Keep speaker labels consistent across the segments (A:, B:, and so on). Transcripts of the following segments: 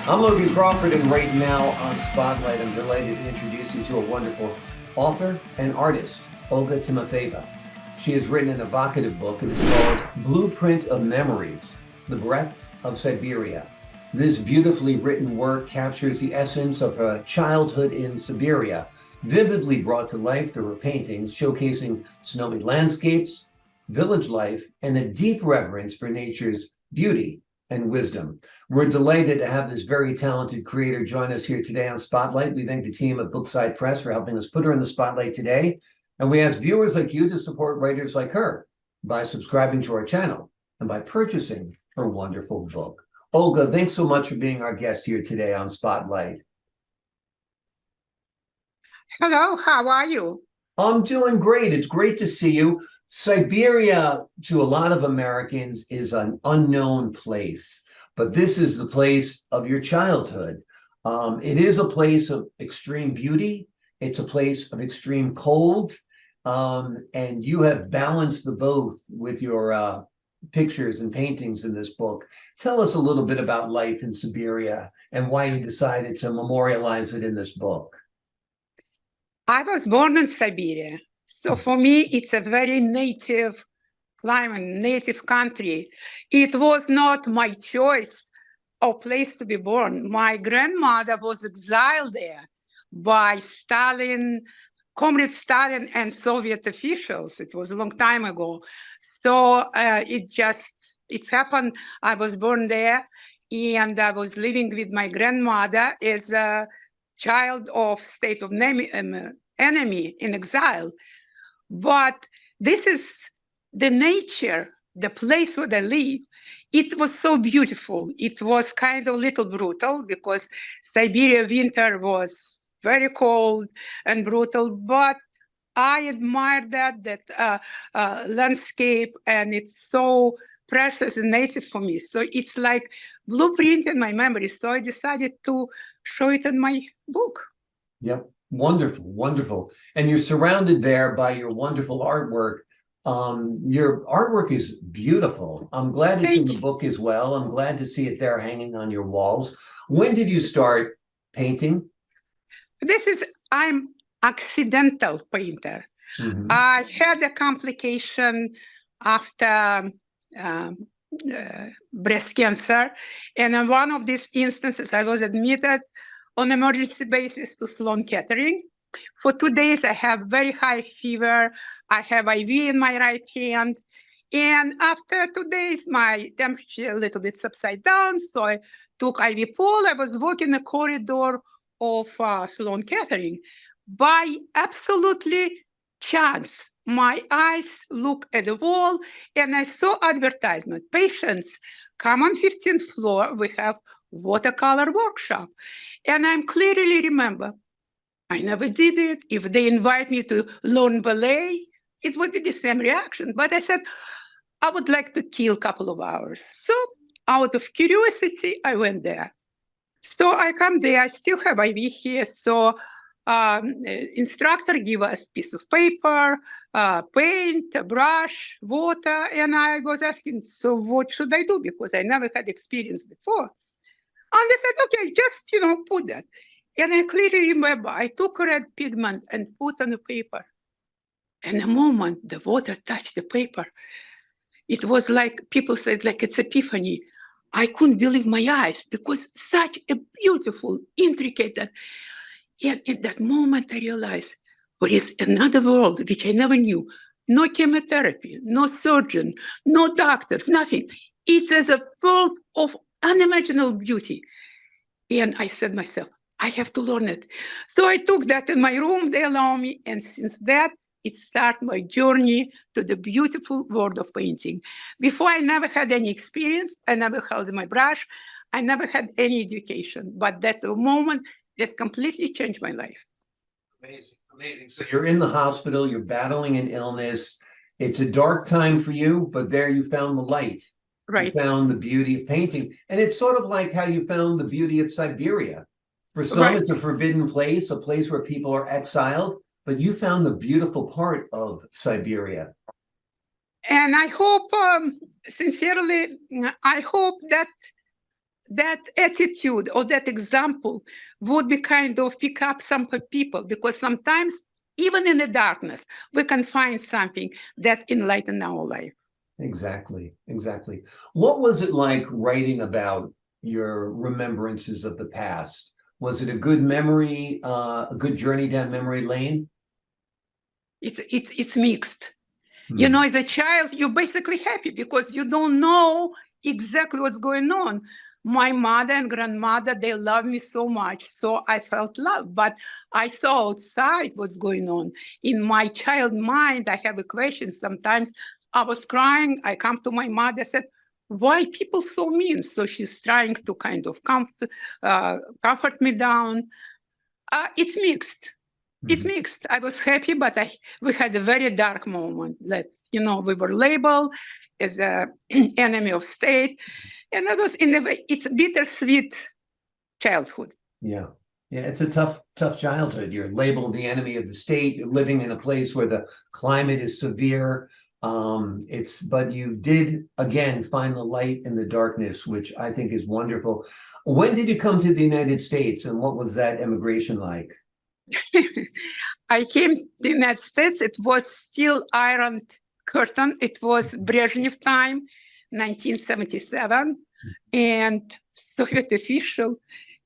A: I'm Logan Crawford, and right now on Spotlight, I'm delighted to introduce you to a wonderful author and artist, Olga Timofeyeva. She has written an evocative book. It is called Blueprint of Memories, The Breath of Siberia. This beautifully written work captures the essence of a childhood in Siberia, vividly brought to life through her paintings, showcasing snowy landscapes, village life, and a deep reverence for nature's beauty and wisdom. We're delighted to have this very talented creator join us here today on Spotlight. We thank the team at Bookside Press for helping us put her in the spotlight today. And we ask viewers like you to support writers like her by subscribing to our channel and by purchasing her wonderful book. Olga, thanks so much for being our guest here today on Spotlight.
B: Hello, how are you?
A: I'm doing great. It's great to see you. Siberia, to a lot of Americans, is an unknown place, but this is the place of your childhood. It is a place of extreme beauty. It's a place of extreme cold, and you have balanced the both with your pictures and paintings in this book. Tell us a little bit about life in Siberia and why you decided to memorialize it in this book.
B: I was born in Siberia, so for me it's a very native climate, native country. It was not my choice or place to be born. My grandmother was exiled there by Stalin, Comrade Stalin and Soviet officials. It was a long time ago. So it's happened. I was born there and I was living with my grandmother as a child of state of enemy in exile. But this is the nature, the place where they live. It was so beautiful. It was kind of a little brutal because Siberia winter was very cold and brutal, but I admire that landscape, and it's so precious and native for me. So it's like blueprint in my memory. So I decided to show it in my book.
A: Yep. Wonderful, wonderful. And you're surrounded there by your wonderful artwork. Your artwork is beautiful. I'm glad it's in the book as well. I'm glad to see it there hanging on your walls. When did you start painting?
B: I'm accidental painter.
A: Mm-hmm.
B: I had a complication after breast cancer. And in one of these instances, I was admitted on emergency basis to Sloan Kettering. For 2 days, I have very high fever. I have IV in my right hand. And after 2 days, my temperature a little bit subside down. So I took IV pool. I was walking the corridor of Sloan Kettering. By absolutely chance, my eyes look at the wall and I saw advertisement. Patients, come on 15th floor. We have watercolor workshop. And I clearly remember, I never did it. If they invite me to learn ballet, it would be the same reaction. But I said, I would like to kill a couple of hours. So out of curiosity, I went there. So I come there, I still have IV here. So instructor give us piece of paper, paint, a brush, water. And I was asking, so what should I do? Because I never had experience before. And they said, okay, just, put that. And I clearly remember I took red pigment and put on the paper. And the moment the water touched the paper, it was like, people said, like it's epiphany. I couldn't believe my eyes because such a beautiful, intricate, and in that moment I realized there is another world which I never knew. No chemotherapy, no surgeon, no doctors, nothing. It is a world of unimaginable beauty. And I said myself, I have to learn it. So I took that in my room, they allow me. And since that, it started my journey to the beautiful world of painting. Before, I never had any experience. I never held my brush. I never had any education. But that's a moment that completely changed my life.
A: Amazing, amazing. So you're in the hospital, you're battling an illness. It's a dark time for you, but there you found the light.
B: Right.
A: You found the beauty of painting. And it's sort of like how you found the beauty of Siberia. For some, right, it's a forbidden place, a place where people are exiled, but you found the beautiful part of Siberia.
B: And I hope, sincerely, I hope that that attitude or that example would be kind of pick up some people, because sometimes even in the darkness we can find something that enlighten our life.
A: Exactly, exactly. What was it like writing about your remembrances of the past? Was it a good memory, a good journey down memory lane?
B: It's mixed. You know, as a child, you're basically happy because you don't know exactly what's going on. My mother and grandmother, they love me so much, so I felt love. But I saw outside what's going on. In my child mind, I have a question. Sometimes I was crying. I come to my mother, said, "Why people so mean?" So she's trying to kind of comfort me down. It's mixed. It's mixed. I was happy, but we had a very dark moment that, you know, we were labeled as an enemy of state. And that was, in a way, it's bittersweet childhood.
A: Yeah. Yeah, it's a tough childhood. You're labeled the enemy of the state. You're living in a place where the climate is severe. But you did again find the light in the darkness, which I think is wonderful. When did you come to the United States, and what was that immigration like?
B: I came to the United States. It was still Iron Curtain. It was Brezhnev time, 1977, and Soviet official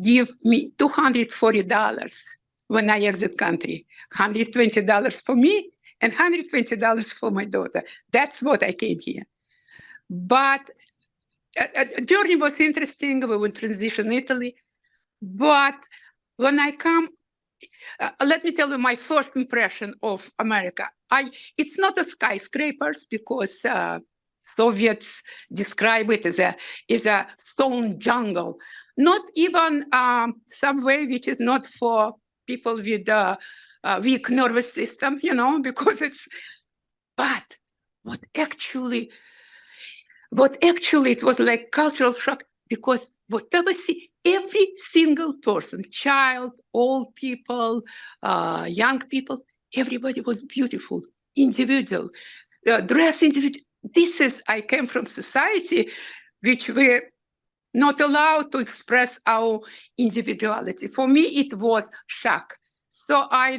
B: give me $240 when I exit country. $120 for me and $120 for my daughter. That's what I came here. But journey was interesting. We would transition Italy. But when I come, let me tell you my first impression of America. It's not a skyscrapers, because Soviets describe it as a stone jungle. Not even subway, which is not for people with weak nervous system, you know, because it's. But what actually it was like cultural shock, because whatever see, every single person, child, old people, young people, everybody was beautiful, individual, dress individual. I came from society which were not allowed to express our individuality. For me, it was shock. So I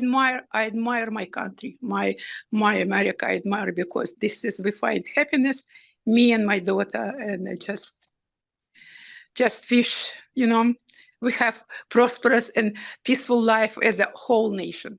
B: admire my country, my America. I admire, because we find happiness, me and my daughter, and I just wish, you know, we have prosperous and peaceful life as a whole nation.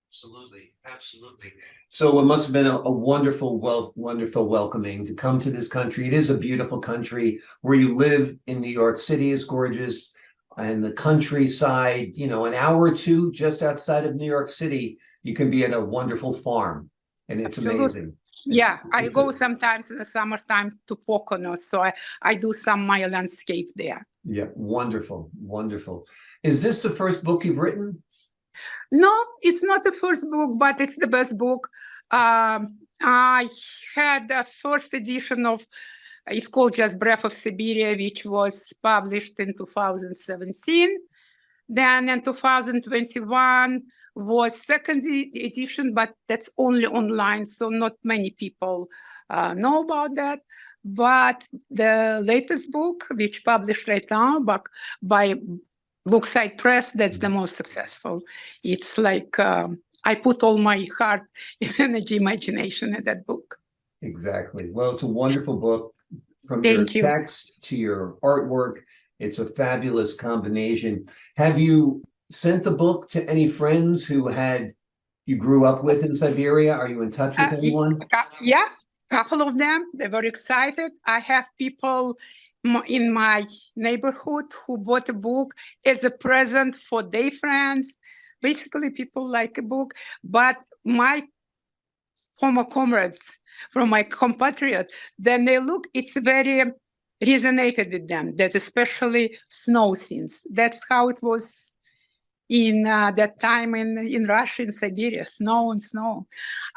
A: Absolutely, absolutely. So it must have been a wonderful welcoming to come to this country. It is a beautiful country. Where you live in New York City is gorgeous, and the countryside, you know, an hour or two just outside of New York City, you can be at a wonderful farm, and it's amazing.
B: Yeah, I go sometimes in the summertime to Pocono, so I do some my landscape there.
A: Yeah, wonderful, wonderful. Is this the first book you've written?
B: No, it's not the first book, but it's the best book. I had the first edition of, it's called just Breath of Siberia, which was published in 2017. Then in 2021 was second edition, but that's only online, so not many people know about that. But the latest book, which published right now by Bookside Press, that's the most successful. It's like I put all my heart, energy, imagination in that book.
A: Exactly. Well, it's a wonderful book. From your text to your artwork, it's a fabulous combination. Have you sent the book to any friends who you grew up with in Siberia? Are you in touch with anyone?
B: Yeah, a couple of them. They were excited. I have people in my neighborhood who bought a book as a present for their friends. Basically, people like a book. But my former comrades, from my compatriots, then they look, it's very resonated with them, that especially snow scenes. That's how it was in that time in Russia, in Siberia, snow and snow.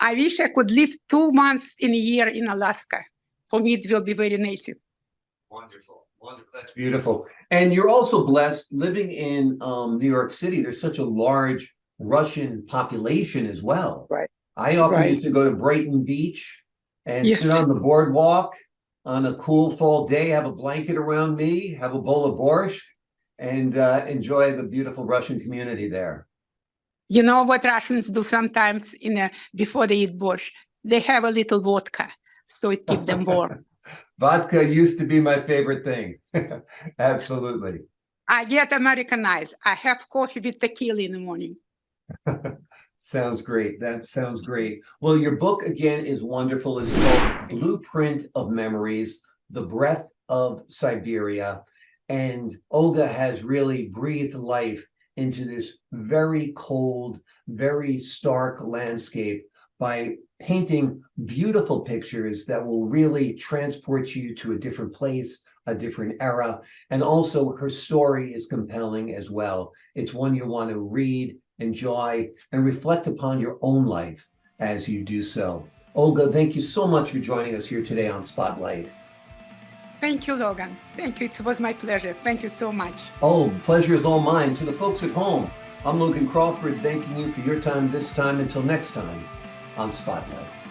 B: I wish I could live 2 months in a year in Alaska. For me, it will be very native.
A: Wonderful, wonderful. That's beautiful. And you're also blessed living in New York City. There's such a large Russian population as well.
B: Right.
A: I often used to go to Brighton Beach and sit on the boardwalk on a cool fall day, have a blanket around me, have a bowl of borscht, and enjoy the beautiful Russian community there.
B: You know what Russians do sometimes before they eat borscht? They have a little vodka, so it keeps them warm.
A: Vodka used to be my favorite thing. Absolutely.
B: I get Americanized. I have coffee with tequila in the morning.
A: Sounds great. That sounds great. Well, your book again is wonderful. It's called Blueprint of Memories, The Breath of Siberia. And Olga has really breathed life into this very cold, very stark landscape by painting beautiful pictures that will really transport you to a different place, a different era. And also her story is compelling as well. It's one you want to read, enjoy, and reflect upon your own life as you do so. Olga, thank you so much for joining us here today on Spotlight.
B: Thank you, Logan. Thank you. It was my pleasure. Thank you so much.
A: Oh, pleasure is all mine. To the folks at home, I'm Logan Crawford, thanking you for your time this time. Until next time on Spotlight.